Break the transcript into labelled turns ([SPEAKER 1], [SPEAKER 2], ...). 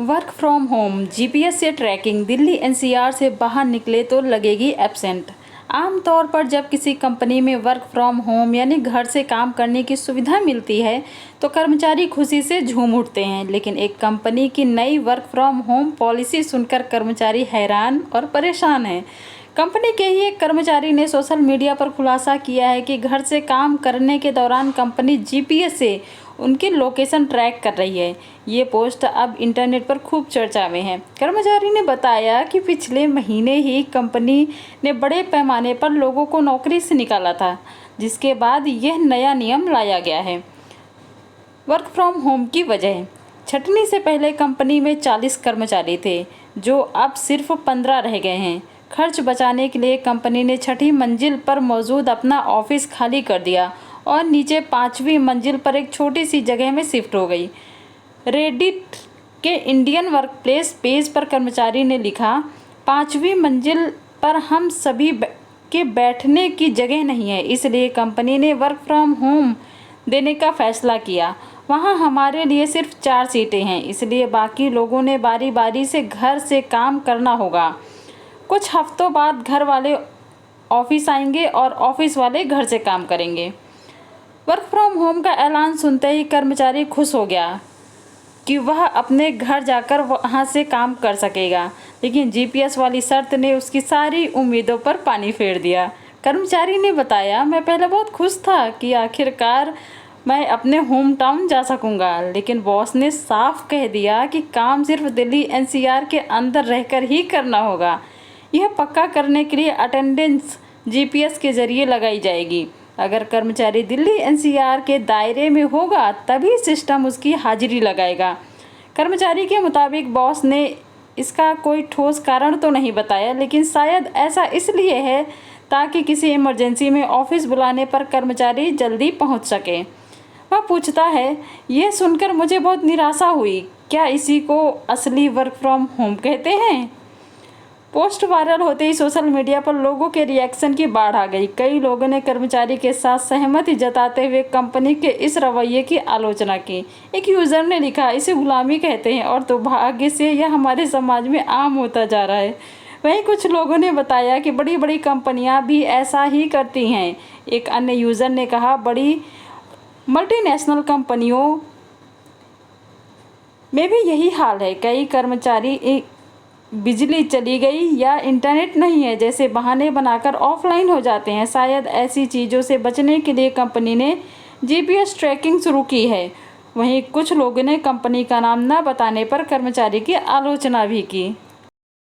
[SPEAKER 1] Work from home, GPS से trekking, Delhi NCR से बाहर निकले तो लगेगी एब्सेंट। आमतौर पर जब किसी कंपनी में वर्क फ्रॉम होम यानी घर से काम करने की सुविधा मिलती है तो कर्मचारी खुशी से झूम उठते हैं। लेकिन एक कंपनी की नई वर्क फ्रॉम होम पॉलिसी सुनकर कर्मचारी हैरान और परेशान हैं। कंपनी के ही एक कर्मचारी ने सोशल मीडिया पर खुलासा किया है कि घर से काम करने के दौरान कंपनी जीपीएस से उनकी लोकेशन ट्रैक कर रही है। ये पोस्ट अब इंटरनेट पर खूब चर्चा में है। कर्मचारी ने बताया कि पिछले महीने ही कंपनी ने बड़े पैमाने पर लोगों को नौकरी से निकाला था, जिसके बाद यह नया नियम लाया गया है। वर्क फ्रॉम होम की वजह, छंटनी से पहले कंपनी में 40 कर्मचारी थे, जो अब सिर्फ 15 रह गए हैं। खर्च बचाने के लिए कंपनी ने छठी मंजिल पर मौजूद अपना ऑफिस खाली कर दिया और नीचे 5वीं मंजिल पर एक छोटी सी जगह में शिफ्ट हो गई। रेडिट के इंडियन वर्कप्लेस पेज पर कर्मचारी ने लिखा, 5वीं मंजिल पर हम सभी के बैठने की जगह नहीं है, इसलिए कंपनी ने वर्क फ्रॉम होम देने का फैसला किया। वहाँ हमारे लिए सिर्फ 4 सीटें हैं, इसलिए बाकी लोगों ने बारी बारी से घर से काम करना होगा। कुछ हफ्तों बाद घर वाले ऑफिस आएंगे और ऑफिस वाले घर से काम करेंगे। वर्क फ्रॉम होम का ऐलान सुनते ही कर्मचारी खुश हो गया कि वह अपने घर जाकर वहां से काम कर सकेगा, लेकिन जीपीएस वाली शर्त ने उसकी सारी उम्मीदों पर पानी फेर दिया। कर्मचारी ने बताया, मैं पहले बहुत खुश था कि आखिरकार मैं अपने होम टाउन जा सकूंगा, लेकिन बॉस ने साफ कह दिया कि काम सिर्फ दिल्ली एनसीआर के अंदर रहकर ही करना होगा। यह पक्का करने के लिए अटेंडेंस जीपीएस के जरिए लगाई जाएगी। अगर कर्मचारी दिल्ली एनसीआर के दायरे में होगा तभी सिस्टम उसकी हाजिरी लगाएगा। कर्मचारी के मुताबिक बॉस ने इसका कोई ठोस कारण तो नहीं बताया, लेकिन शायद ऐसा इसलिए है ताकि किसी इमरजेंसी में ऑफिस बुलाने पर कर्मचारी जल्दी पहुंच सके। वह पूछता है, यह सुनकर मुझे बहुत निराशा हुई। क्या इसी को असली वर्क फ्रॉम होम कहते हैं? पोस्ट वायरल होते ही सोशल मीडिया पर लोगों के रिएक्शन की बाढ़ आ गई। कई लोगों ने कर्मचारी के साथ सहमति जताते हुए कंपनी के इस रवैये की आलोचना की। एक यूजर ने लिखा, इसे गुलामी कहते हैं और दुर्भाग्य से यह हमारे समाज में आम होता जा रहा है। वहीं कुछ लोगों ने बताया कि बड़ी बड़ी कंपनियां भी ऐसा ही करती हैं। एक अन्य यूजर ने कहा, बड़ी मल्टीनेशनल कंपनियों में भी यही हाल है। कई कर्मचारी बिजली चली गई या इंटरनेट नहीं है जैसे बहाने बनाकर ऑफलाइन हो जाते हैं। शायद ऐसी चीज़ों से बचने के लिए कंपनी ने जीपीएस ट्रैकिंग शुरू की है। वहीं कुछ लोगों ने कंपनी का नाम न बताने पर कर्मचारी की आलोचना भी की।